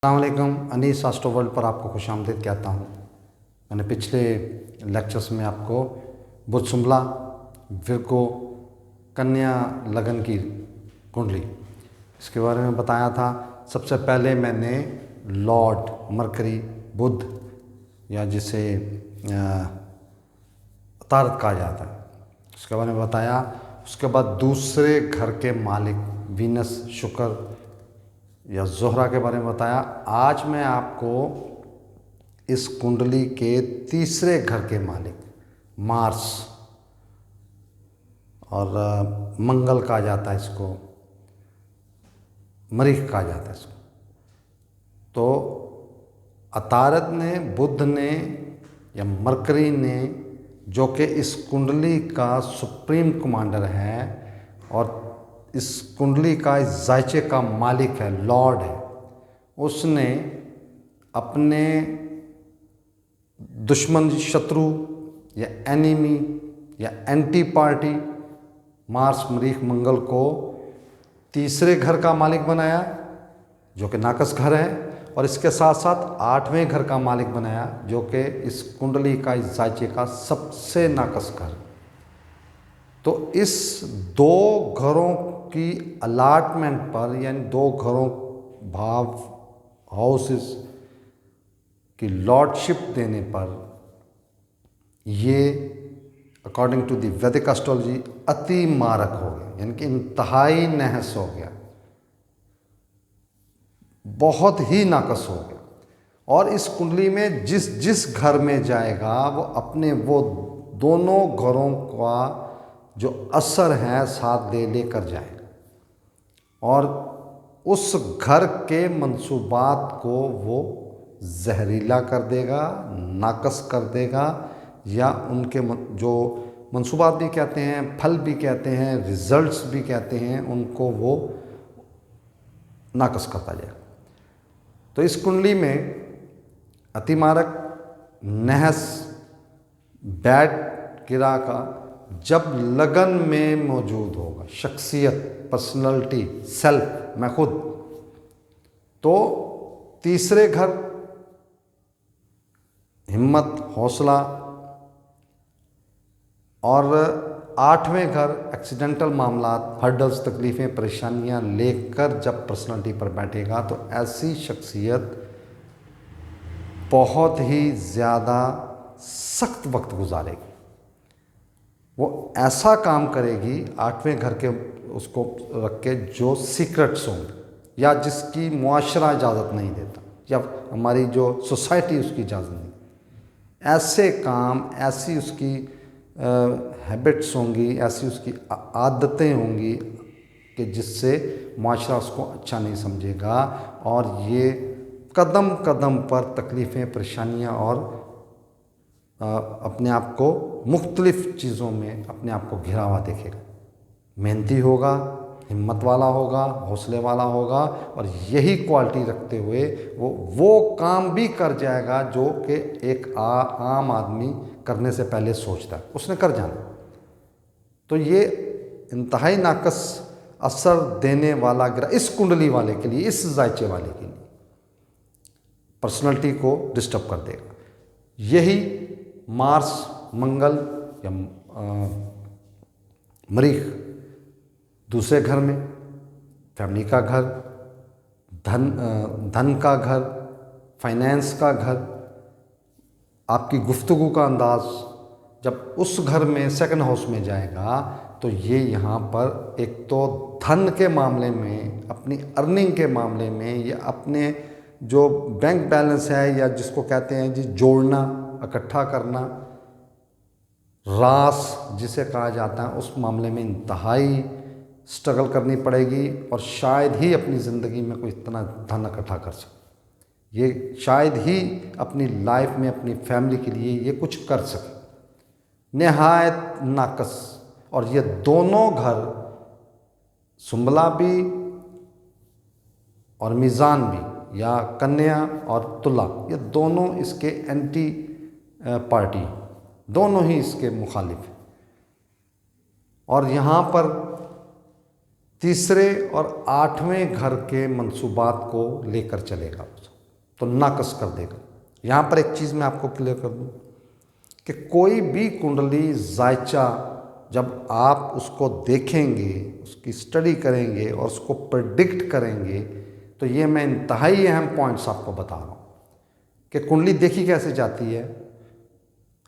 अस्सलामुअलैकुम। Anees astro world पर आपको खुशामदीद कहता हूँ। मैंने पिछले लेक्चर्स में आपको बुध शुम्ला, विरगो, कन्या लगन की कुंडली इसके बारे में बताया था। सबसे पहले मैंने लॉर्ड मरकरी, बुध या जिसे तारत कहा जाता है, उसके बारे में बताया। उसके बाद दूसरे घर के मालिक वीनस, शुक्र या ज़ोहरा के बारे में बताया। आज मैं आपको इस कुंडली के तीसरे घर के मालिक मार्स और मंगल कहा जाता है, इसको मरीख कहा जाता है इसको। तो अतारत ने, बुध ने या मरकरी ने, जो कि इस कुंडली का सुप्रीम कमांडर है और इस कुंडली का, इस जायचे का मालिक है, लॉर्ड है, उसने अपने दुश्मन, शत्रु या एनिमी या एंटी पार्टी मार्स, मरीख, मंगल को तीसरे घर का मालिक बनाया, जो कि नाकस घर है, और इसके साथ साथ आठवें घर का मालिक बनाया, जो कि इस कुंडली का, इस जायचे का सबसे नाकस घर। तो इस दो घरों की अलाटमेंट पर, यानी दो घरों, भाव, हाउसेस की लॉर्डशिप देने पर, ये अकॉर्डिंग टू द वैदिक एस्ट्रोलॉजी अति मारक हो गया, यानी कि इंतहाई नहस हो गया, बहुत ही नाकस हो गया। और इस कुंडली में जिस जिस घर में जाएगा वो अपने वो दोनों घरों का जो असर है साथ ले लेकर जाएगा और उस घर के मंसूबात को वो जहरीला कर देगा, नाकस कर देगा, या उनके जो मंसूबात भी कहते हैं, फल भी कहते हैं, रिजल्ट्स भी कहते हैं, उनको वो नाकस करता जाएगा। तो इस कुंडली में अतिमारक, नहस, बैड किरा का जब लगन में मौजूद होगा, शख्सियत, पर्सनैलिटी, सेल्फ, मैं खुद, तो तीसरे घर हिम्मत, हौसला, और आठवें घर एक्सीडेंटल मामलात, हर्डल्स, तकलीफ़ें, परेशानियां लेकर जब पर्सनैलिटी पर बैठेगा तो ऐसी शख्सियत बहुत ही ज़्यादा सख्त वक्त गुजारेगी। वो ऐसा काम करेगी आठवें घर के उसको रख के जो सीक्रेट्स होंगे या जिसकी मुआशरा इजाज़त नहीं देता या हमारी जो सोसाइटी उसकी इजाज़त नहीं, ऐसे काम, ऐसी उसकी हैबिट्स होंगी, ऐसी उसकी आदतें होंगी कि जिससे मुआशरा उसको अच्छा नहीं समझेगा और ये कदम कदम पर तकलीफ़ें, परेशानियां और अपने आप को मुख्तलिफ़ चीज़ों में अपने आप को घिरा हुआ देखेगा। मेहनती होगा, हिम्मत वाला होगा, हौसले वाला होगा, और यही क्वालिटी रखते हुए वो काम भी कर जाएगा जो कि एक आम आदमी करने से पहले सोचता है, उसने कर जाना। तो ये इंतहाई नाकस असर देने वाला ग्रह इस कुंडली वाले के लिए, इस जायचे वाले के लिए पर्सनैलिटी को डिस्टर्ब कर देगा। यही मार्स, मंगल या मरीख दूसरे घर में, फैमिली का घर, धन का घर, फाइनेंस का घर, आपकी गुफ्तगू का अंदाज, जब उस घर में सेकंड हाउस में जाएगा तो ये यहाँ पर एक तो धन के मामले में, अपनी अर्निंग के मामले में, या अपने जो बैंक बैलेंस है या जिसको कहते हैं जी जोड़ना, इकट्ठा करना, रास जिसे कहा जाता है, उस मामले में इंतहाई स्ट्रगल करनी पड़ेगी और शायद ही अपनी ज़िंदगी में कोई इतना धन इकट्ठा कर सके। ये शायद ही अपनी लाइफ में, अपनी फैमिली के लिए ये कुछ कर सके। नहायत नाकस। और ये दोनों घर, सुंबला भी और मीज़ान भी, या कन्या और तुला, ये दोनों इसके एंटी पार्टी, दोनों ही इसके मुखालिफ हैं। और यहाँ पर तीसरे और आठवें घर के मंसूबात को लेकर चलेगा। तो नाकस कर देगा। यहाँ पर एक चीज़ मैं आपको क्लियर कर दूँ कि कोई भी कुंडली जायचा जब आप उसको देखेंगे, उसकी स्टडी करेंगे और उसको प्रेडिक्ट करेंगे, तो ये मैं इंतहाई अहम पॉइंट्स आपको बता रहा हूँ कि कुंडली देखी कैसे जाती है।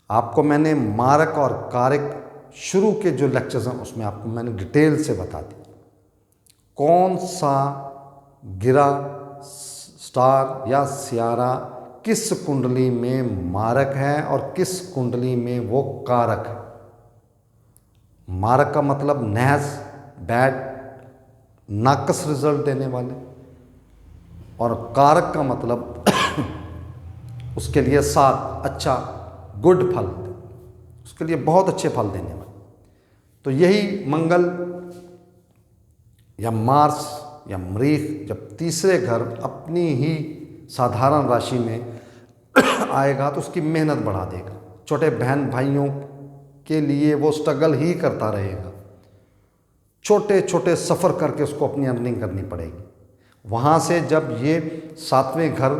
आपको मैंने मारक और कारक शुरू के जो लेक्चर्स हैं उसमें आपको मैंने डिटेल से बता दी कौन सा गिरा स्टार या सियारा किस कुंडली में मारक है और किस कुंडली में वो कारक है। मारक का मतलब नहस, बैड, नाकस रिजल्ट देने वाले, और कारक का मतलब उसके लिए साथ अच्छा गुड फल, उसके लिए बहुत अच्छे फल देने वाले। तो यही मंगल या मार्स या मरीख जब तीसरे घर अपनी ही साधारण राशि में आएगा तो उसकी मेहनत बढ़ा देगा। छोटे बहन भाइयों के लिए वो स्ट्रगल ही करता रहेगा, छोटे छोटे सफ़र करके उसको अपनी अर्निंग करनी पड़ेगी। वहाँ से जब ये सातवें घर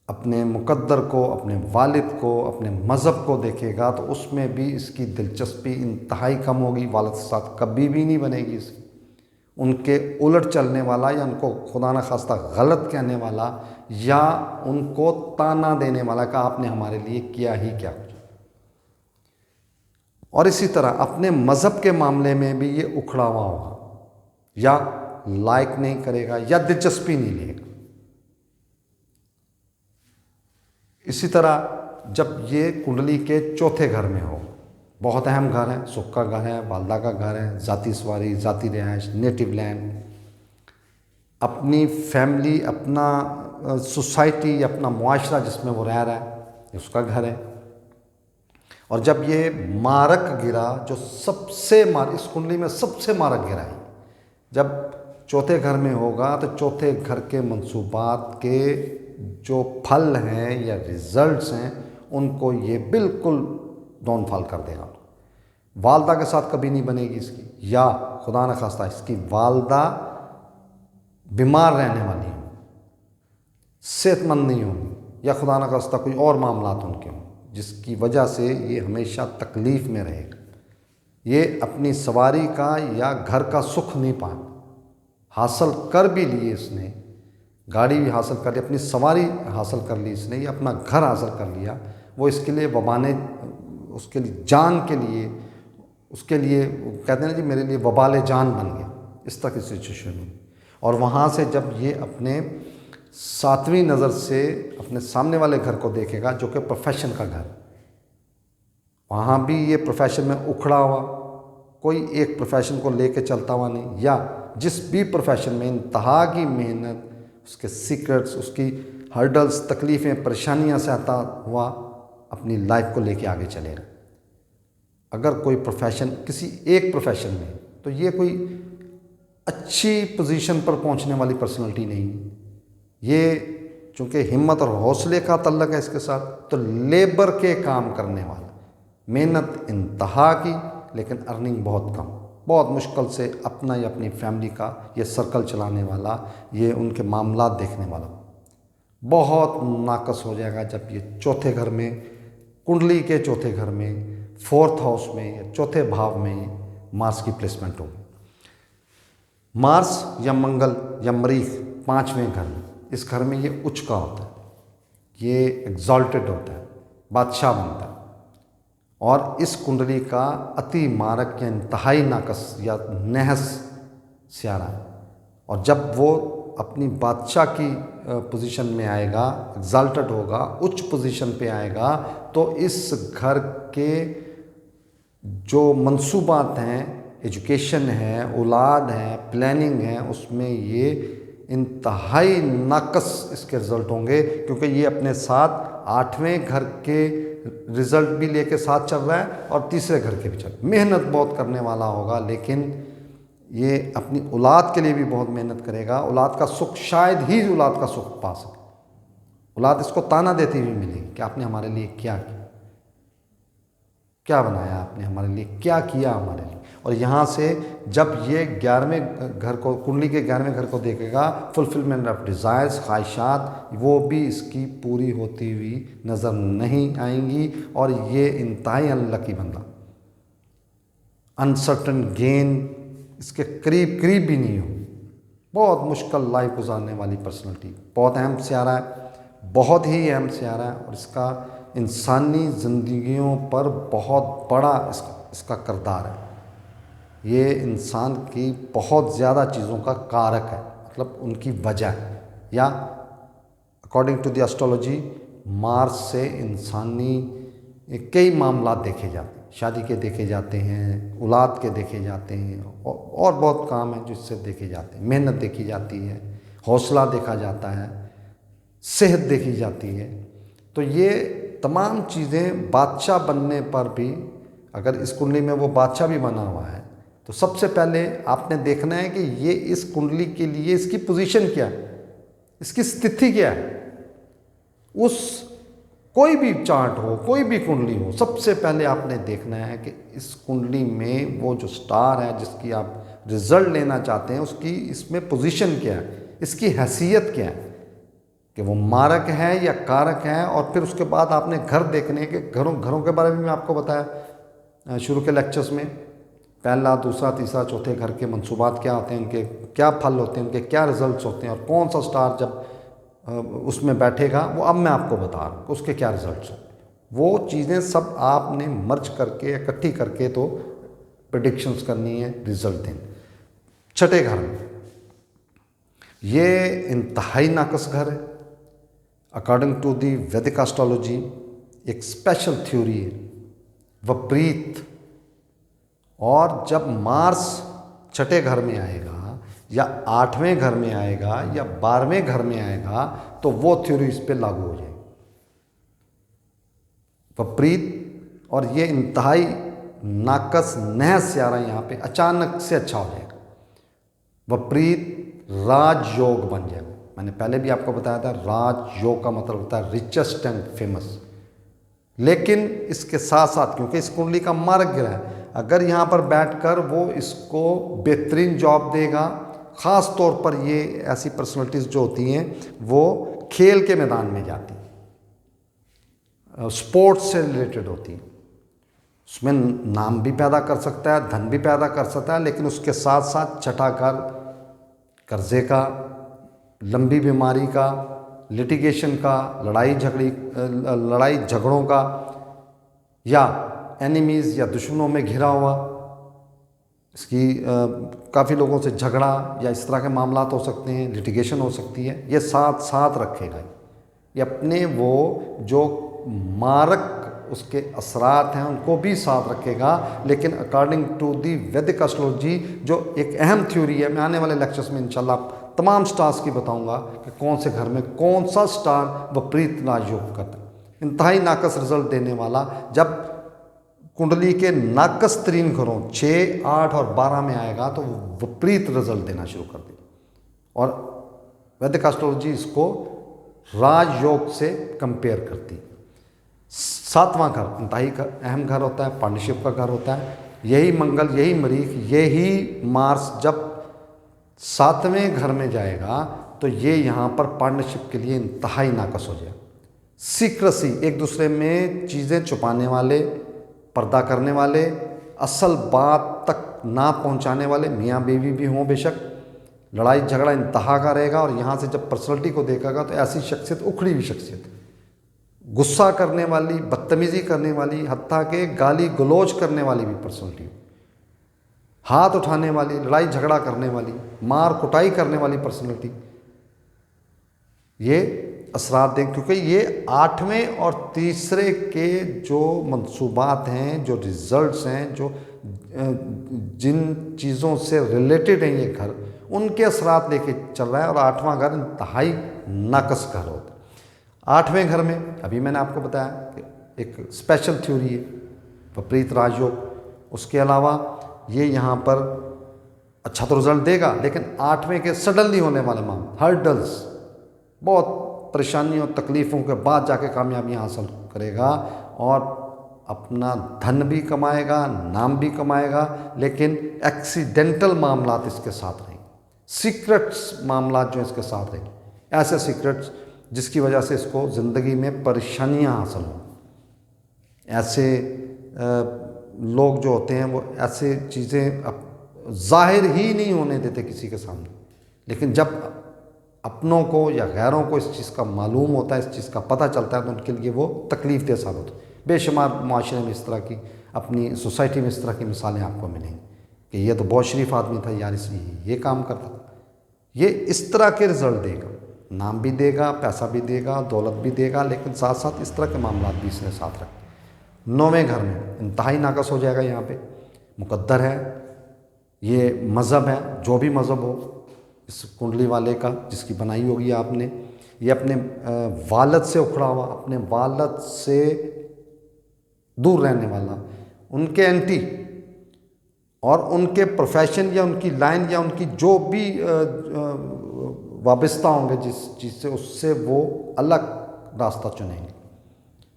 अपने मुकद्दर को, अपने वालिद को, अपने मज़हब को देखेगा तो उसमें भी इसकी दिलचस्पी इंतहाई कम होगी। वालिद के साथ कभी भी नहीं बनेगी इसकी। उनके उलट चलने वाला या उनको खुदा न खास्ता गलत कहने वाला या उनको ताना देने वाला का आपने हमारे लिए किया ही क्या कुछ। और इसी तरह अपने मज़हब के मामले में भी ये उखड़ा हुआ होगा या लाइक नहीं करेगा या दिलचस्पी नहीं लेगा। इसी तरह जब ये कुंडली के चौथे घर में हो, बहुत अहम घर है, सुख का घर है, वालदा का घर है, ज़ाती सवारी, ज़ाती रिहाइश, नेटिव लैंड, अपनी फैमिली, अपना सोसाइटी, अपना मुआशरा जिसमें वो रह रहा है, उसका घर है। और जब ये मारक गिरा, जो सबसे इस कुंडली में सबसे मारक गिरा है, जब चौथे घर में होगा तो चौथे घर के मंसूबात के जो फल हैं या रिजल्ट्स हैं उनको ये बिल्कुल डाउनफॉल कर देगा। वालदा के साथ कभी नहीं बनेगी इसकी, या खुदा न खास्ता इसकी वालदा बीमार रहने वाली हो, सेहतमंद नहीं होंगी, या खुदा न खास्ता कोई और मामलात उनके हों जिसकी वजह से ये हमेशा तकलीफ़ में रहेगा। ये अपनी सवारी का या घर का सुख नहीं पाए, हासिल कर भी लिए इसने, गाड़ी भी हासिल कर ली, अपनी सवारी हासिल कर ली इसने, या अपना घर हासिल कर लिया, वो इसके लिए वबाने, उसके लिए जान के लिए, उसके लिए कहते हैं ना जी मेरे लिए वबाल जान बन गया, इस तरह की सिचुएशन में। और वहाँ से जब ये अपने सातवीं नज़र से अपने सामने वाले घर को देखेगा जो कि प्रोफेशन का घर, वहाँ भी ये प्रोफेशन में उखड़ा हुआ, कोई एक प्रोफेशन को लेके चलता हुआ नहीं, या जिस भी प्रोफेशन में इंतहा की मेहनत, उसके सीक्रेट्स, उसकी हर्डल्स, तकलीफ़ें, परेशानियाँ से आता हुआ अपनी लाइफ को लेके आगे चलेगा। अगर कोई प्रोफेशन किसी एक प्रोफेशन में, तो ये कोई अच्छी पोजीशन पर पहुंचने वाली पर्सनालिटी नहीं। ये चूँकि हिम्मत और हौसले का तल्लक है इसके साथ, तो लेबर के काम करने वाला, मेहनत इंतहा की लेकिन अर्निंग बहुत कम, बहुत मुश्किल से अपना या अपनी फैमिली का ये सर्कल चलाने वाला, ये उनके मामलात देखने वाला बहुत नाकस हो जाएगा जब ये चौथे घर में, कुंडली के चौथे घर में, फोर्थ हाउस में या चौथे भाव में मार्स की प्लेसमेंट होगी। मार्स या मंगल या मरीख पाँचवें घर में, इस घर में ये उच्च का होता है, ये एग्जॉल्टेड होता है, बादशाह बनता है। और इस कुंडली का अति मारक या इंतहाई नाकस या नहस सियारा, और जब वो अपनी बादशाह की पोजीशन में आएगा, एग्जॉल्टेड होगा, उच्च पोजीशन पे आएगा, तो इस घर के जो मंसूबात हैं, एजुकेशन है, औलाद है, प्लानिंग है, उसमें ये इंतहाई नाकस इसके रिज़ल्ट होंगे, क्योंकि ये अपने साथ आठवें घर के रिज़ल्ट भी लेके साथ चल रहा है और तीसरे घर के भी चल। मेहनत बहुत करने वाला होगा, लेकिन ये अपनी औलाद के लिए भी बहुत मेहनत करेगा। औलाद का सुख, शायद ही औलाद का सुख पा सके। औलाद इसको ताना देती हुई मिलेगी कि आपने हमारे लिए क्या किया, क्या बनाया आपने हमारे लिए, क्या किया हमारे लिए। और यहाँ से जब ये 11वें घर को, कुंडली के 11वें घर को देखेगा, फुलफिलमेंट ऑफ डिज़ायर्स, ख्वाहिशात, वो भी इसकी पूरी होती हुई नज़र नहीं आएंगी। और ये इंतहाई अनलकी बंदा, अनसर्टन गेन इसके करीब करीब भी नहीं हो, बहुत मुश्किल लाइफ गुजारने वाली पर्सनैलिटी, बहुत अहम सियारा है, बहुत ही अहम सियारा है। और इसका इंसानी ज़िंदगियों पर बहुत बड़ा इसका किरदार है। ये इंसान की बहुत ज़्यादा चीज़ों का कारक है, मतलब उनकी वजह है। या according to the astrology Mars से इंसानी कई मामला देखे जाते हैं, शादी के देखे जाते हैं, औलाद के देखे जाते हैं, और बहुत काम है जिससे देखे जाते हैं। मेहनत देखी जाती है, हौसला देखा जाता है, सेहत देखी जाती है। तो ये तमाम चीज़ें बादशाह बनने पर भी, अगर इस कुंडली में वो बादशाह भी बना हुआ है, तो सबसे पहले आपने देखना है कि ये इस कुंडली के लिए इसकी पोजीशन क्या है, इसकी स्थिति क्या है। उस कोई भी चार्ट हो, कोई भी कुंडली हो, सबसे पहले आपने देखना है कि इस कुंडली में वो जो स्टार है जिसकी आप रिजल्ट लेना चाहते हैं, उसकी इसमें पोजीशन क्या है, इसकी हैसियत क्या है, कि वो मारक है या कारक है। और फिर उसके बाद आपने घर देखने हैं कि घरों के बारे में मैं आपको बताया शुरू के लेक्चर्स में, पहला, दूसरा, तीसरा, चौथे घर के मंसूबात क्या होते हैं, उनके क्या फल होते हैं, उनके क्या रिजल्ट्स होते हैं, और कौन सा स्टार जब उसमें बैठेगा, वो अब मैं आपको बता रहा हूँ उसके क्या रिजल्ट्स हैं। वो चीज़ें सब आपने मर्ज करके, इकट्ठी करके तो प्रेडिक्शंस करनी है, रिजल्ट देने। छठे घर में ये इंतहाई नाकस घर है। अकॉर्डिंग टू दी वैदिक एस्ट्रोलॉजी एक स्पेशल थ्योरी है, विपरीत। और जब मार्स छठे घर में आएगा या 8वें घर में आएगा या 12वें घर में आएगा, तो वो थ्योरी इस पर लागू हो जाएगी, विपरीत। और ये इंतहाई नाकस नह सियारा यहाँ पे अचानक से अच्छा हो जाएगा, विपरीत राजयोग बन जाएगा। मैंने पहले भी आपको बताया था, राजयोग का मतलब होता है रिचेस्ट एंड फेमस। लेकिन इसके साथ साथ, क्योंकि इस कुंडली का मार्ग ग्रह है, अगर यहाँ पर बैठकर वो इसको बेहतरीन जॉब देगा, ख़ास तौर पर ये ऐसी पर्सनालिटीज़ जो होती हैं वो खेल के मैदान में जाती हैं, स्पोर्ट्स से रिलेटेड होती हैं, उसमें नाम भी पैदा कर सकता है, धन भी पैदा कर सकता है, लेकिन उसके साथ साथ छठा घर कर्जे का, लंबी बीमारी का, लिटिगेशन का, लड़ाई झगड़ों का, या एनिमीज़ या दुश्मनों में घिरा हुआ, इसकी काफ़ी लोगों से झगड़ा या इस तरह के मामलात हो सकते हैं, लिटिगेशन हो सकती है। ये साथ साथ रखेगा, ये अपने वो जो मारक उसके असरात हैं उनको भी साथ रखेगा। लेकिन अकॉर्डिंग टू दी वैदिक एस्ट्रोलॉजी जो एक अहम थ्योरी है, मैं आने वाले लेक्चर्स में इंशाल्लाह तमाम स्टार्स की बताऊंगा कि कौन से घर में कौन सा स्टार विपरीत राजयोग करता है, इंतहाई नाकस रिजल्ट देने वाला। जब कुंडली के नाकस तरीन घरों 6, 8 और 12 में आएगा तो वो विपरीत रिजल्ट देना शुरू कर देगा। और वैदिक एस्ट्रोलॉजी इसको राजयोग से कंपेयर करती। 7वां घर इंतहाई अहम घर होता है, पार्टनरशिप का घर होता है। यही मंगल, यही मरीख, यही मार्स जब 7वें घर में जाएगा तो ये यहाँ पर पार्टनरशिप के लिए इंतहाई नाकस हो जाए। सीक्रेसी, एक दूसरे में चीज़ें छुपाने वाले, पर्दा करने वाले, असल बात तक ना पहुंचाने वाले, मियाँ बीवी भी हों बेशक, लड़ाई झगड़ा इंतहा का रहेगा। और यहाँ से जब पर्सनैलिटी को देखेगा तो ऐसी शख्सियत, उखड़ी हुई शख्सियत, गुस्सा करने वाली, बदतमीज़ी करने वाली, हत्ता के गाली गलौज करने वाली भी पर्सनैलिटी, हाथ उठाने वाली, लड़ाई झगड़ा करने वाली, मार कुटाई करने वाली पर्सनैलिटी, ये असरात दें। क्योंकि ये 8वें और तीसरे के जो मंसूबात हैं, जो रिजल्ट्स हैं, जो जिन चीज़ों से रिलेटेड हैं ये घर, उनके असरात लेके चल रहा है। और 8वां घर इंतहाई नाकस घर होता है। 8वें घर में अभी मैंने आपको बताया कि एक स्पेशल थ्योरी है, विपरीत राजयोग। उसके अलावा ये यहाँ पर अच्छा तो रिजल्ट देगा, लेकिन 8वें के सडनली होने वाले मामले, हर्डल्स, बहुत परेशानियों तकलीफ़ों के बाद जाके कामयाबी हासिल करेगा। और अपना धन भी कमाएगा, नाम भी कमाएगा, लेकिन एक्सीडेंटल मामलात इसके साथ रहेंगे, सीक्रेट्स मामलात जो इसके साथ रहेंगे, ऐसे सीक्रेट्स जिसकी वजह से इसको ज़िंदगी में परेशानियां हासिल हों। ऐसे लोग जो होते हैं वो ऐसे चीज़ें जाहिर ही नहीं होने देते किसी के सामने, लेकिन जब अपनों को या गैरों को इस चीज़ का मालूम होता है, इस चीज़ का पता चलता है, तो उनके लिए वो तकलीफ़ दे साबित होता है। बेशुमार माशरे में इस तरह की, अपनी सोसाइटी में इस तरह की मिसालें आपको मिलेंगी कि ये तो बहुत शरीफ आदमी था यार, इसलिए ये काम करता था। ये इस तरह के रिजल्ट देगा, नाम भी देगा, पैसा भी देगा, दौलत भी देगा, लेकिन साथ साथ इस तरह के मामला भी इसने साथ रखे। 9वें घर में इंतहाई नाकस हो जाएगा। यहाँ पे मुकद्दर है, ये मज़हब है, जो भी मज़हब हो इस कुंडली वाले का, जिसकी बनाई होगी आपने, ये अपने वालद से उखड़ा हुआ, अपने वालद से दूर रहने वाला, उनके एंटी और उनके प्रोफेशन या उनकी लाइन या उनकी जो भी वाबस्ता होंगे जिस चीज़ से, उससे वो अलग रास्ता चुनेंगे।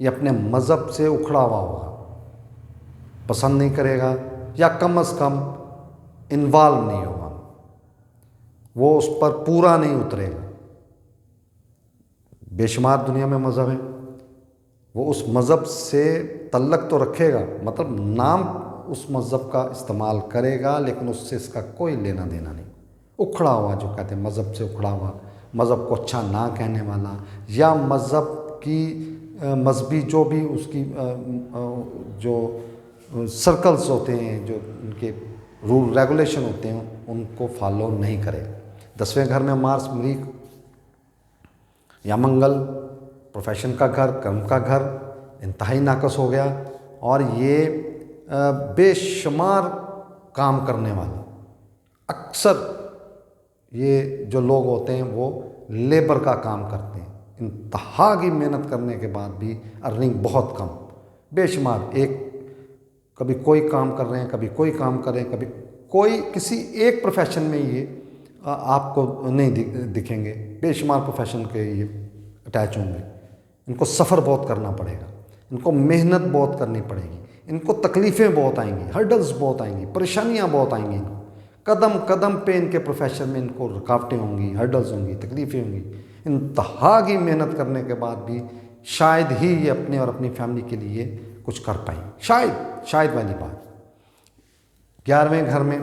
ये अपने मज़हब से उखड़ा हुआ होगा, पसंद नहीं करेगा या कम अज़ कम इन्वॉल्व नहीं होगा, वो उस पर पूरा नहीं उतरेगा। बेशुमार दुनिया में मज़हब है, वो उस मज़हब से तल्लक तो रखेगा, मतलब नाम उस मज़हब का इस्तेमाल करेगा, लेकिन उससे इसका कोई लेना देना नहीं। उखड़ा हुआ जो कहते हैं, मज़हब से उखड़ा हुआ, मज़हब को अच्छा ना कहने वाला, या मज़हब की मजहबी जो भी उसकी जो सर्कल्स होते हैं, जो उनके रूल रेगुलेशन होते हैं, उनको फॉलो नहीं करेगा। 10वें घर में मार्स, मरीख या मंगल, प्रोफेशन का घर, कर्म का घर, इंतहाई नाकस हो गया। और ये बेशुमार काम करने वाला, अक्सर ये जो लोग होते हैं वो लेबर का काम करते हैं, इंतहा की मेहनत करने के बाद भी अर्निंग बहुत कम, बेशुमार। एक कभी कोई काम कर रहे हैं, कभी कोई काम कर रहे हैं, कभी कोई, किसी एक प्रोफेशन में ये आपको नहीं दिखेंगे, बेशुमार प्रोफेशन के ये अटैच होंगे। इनको सफ़र बहुत करना पड़ेगा, इनको मेहनत बहुत करनी पड़ेगी, इनको तकलीफ़ें बहुत आएंगी, हर्डल्स बहुत आएंगी, परेशानियां बहुत आएंगी। कदम कदम पे इनके प्रोफेशन में इनको रुकावटें होंगी, हर्डल्स होंगी, तकलीफ़ें होंगी। इंतहा की मेहनत करने के बाद भी शायद ही ये अपने और अपनी फैमिली के लिए कुछ कर पाएँ, शायद वाली बात। 11वें घर में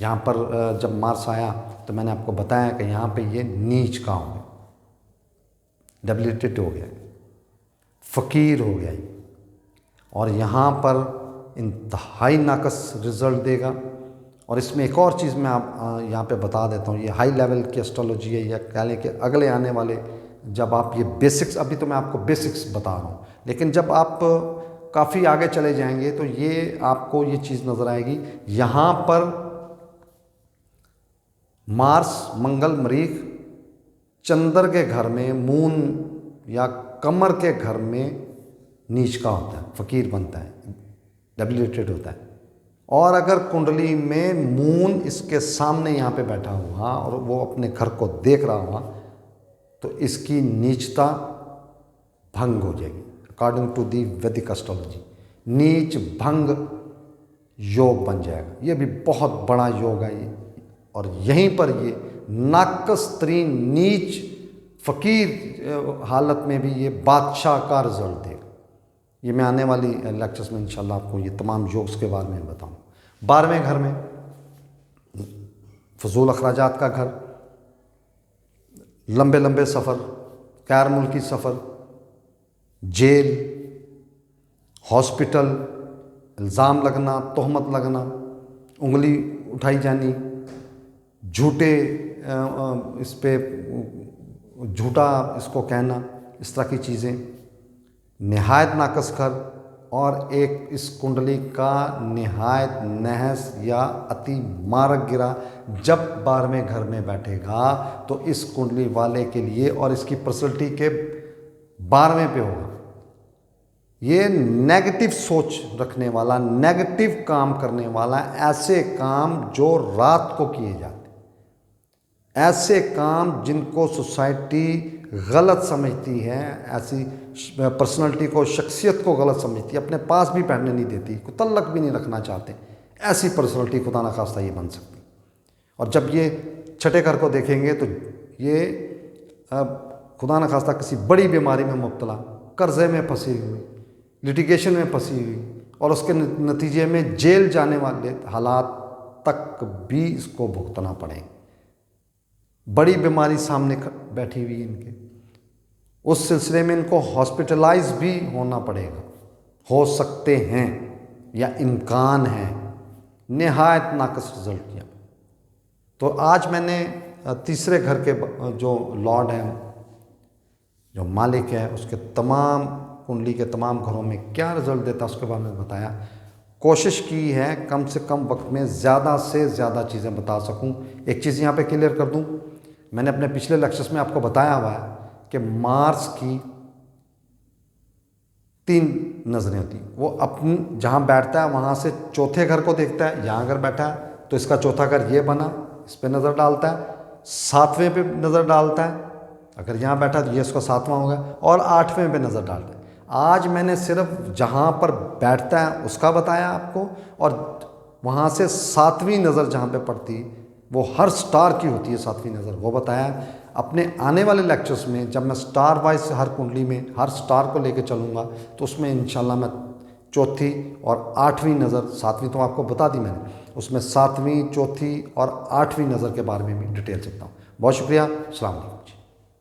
यहाँ पर जब मार्स आया तो मैंने आपको बताया कि यहाँ पे ये नीच का हो गया, डेबिलिटेट हो गया, फ़कीर हो गया, और यहाँ पर इंतहाई नाकस रिज़ल्ट देगा। और इसमें एक और चीज़ मैं आप यहाँ पे बता देता हूँ, ये हाई लेवल की एस्ट्रोलॉजी है, या कह लें कि अगले आने वाले, जब आप ये बेसिक्स, अभी तो मैं आपको बेसिक्स बता रहा हूँ, लेकिन जब आप काफ़ी आगे चले जाएंगे तो ये आपको ये चीज़ नज़र आएगी। यहाँ पर मार्स, मंगल, मरीख चंद्र के घर में, मून या कमर के घर में नीच का होता है, फ़कीर बनता है, डेबिलिटेड होता है। और अगर कुंडली में मून इसके सामने यहाँ पे बैठा हुआ और वो अपने घर को देख रहा हुआ, तो इसकी नीचता भंग हो जाएगी। अकॉर्डिंग टू दी वैदिक एस्ट्रोलॉजी नीच भंग योग बन जाएगा। ये भी बहुत बड़ा योग है ये, और यहीं पर ये नाकस तरीन नीच फ़कीर हालत में भी ये बादशाह का रिजल्ट देगा। ये मैं आने वाली लेक्चर्स में इंशाल्लाह आपको ये तमाम योग्स के बारे में बताऊँ। 12वें घर में फजूल अखराजात का घर, लंबे लंबे सफ़र, गैर मुल्की सफ़र, जेल, हॉस्पिटल, इल्ज़ाम लगना, तोहमत लगना, उंगली उठाई जानी, झूठे इस पे झूठा इसको कहना, इस तरह की चीज़ें, निहायत नाकस घर। और एक इस कुंडली का निहायत नहस या अति मारक गिरा जब 12वें घर में बैठेगा तो इस कुंडली वाले के लिए, और इसकी पर्सनैलिटी के 12वें पे होगा, ये नेगेटिव सोच रखने वाला, नेगेटिव काम करने वाला, ऐसे काम जो रात को किए जाते, ऐसे काम जिनको सोसाइटी गलत समझती है, ऐसी पर्सनालिटी को, शख्सियत को गलत समझती है, अपने पास भी बैठने नहीं देती, को तल्लक भी नहीं रखना चाहते, ऐसी पर्सनालिटी खुदा न खास्ता ये बन सकती। और जब ये छठे घर को देखेंगे तो ये खुदा न खास्ता किसी बड़ी बीमारी में मुब्तला, कर्जे में फंसी हुई, लिटिगेशन में फंसी हुई और उसके नतीजे में जेल जाने वाले हालात तक भी इसको भुगतना पड़ेगा। बड़ी बीमारी सामने बैठी हुई इनके, उस सिलसिले में इनको हॉस्पिटलाइज भी होना पड़ेगा, हो सकते हैं या इम्कान है। निहायत नाकस रिजल्ट किया। तो आज मैंने तीसरे घर के जो लॉर्ड हैं, जो मालिक है, उसके तमाम कुंडली के तमाम घरों में क्या रिजल्ट देता है उसके बारे में बताया। कोशिश की है कम से कम वक्त में ज़्यादा से ज़्यादा चीज़ें बता सकूं। एक चीज़ यहाँ पे क्लियर कर दूं, मैंने अपने पिछले लेक्चर्स में आपको बताया हुआ है कि मार्स की 3 नज़रें होती हैं। वो अपनी जहाँ बैठता है वहाँ से चौथे घर को देखता है। यहाँ अगर बैठा है तो इसका चौथा घर ये बना, इस पर नज़र डालता है, 7वें पे नज़र डालता है, अगर यहाँ बैठा तो ये इसका 7वां होगा, और 8वें पे नज़र डालता है। आज मैंने सिर्फ जहाँ पर बैठता है उसका बताया आपको, और वहाँ से 7वीं नज़र जहाँ पे पड़ती वो हर स्टार की होती है 7वीं नज़र, वो बताया। अपने आने वाले लेक्चर्स में जब मैं स्टार वाइज हर कुंडली में हर स्टार को लेके चलूँगा तो उसमें इंशाल्लाह मैं चौथी और 8वीं नज़र, 7वीं तो आपको बता दी मैंने, उसमें 7वीं, चौथी और 8वीं नज़र के बारे में भी डिटेल सकता हूँ। बहुत शुक्रिया। अस्सलाम वालेकुम।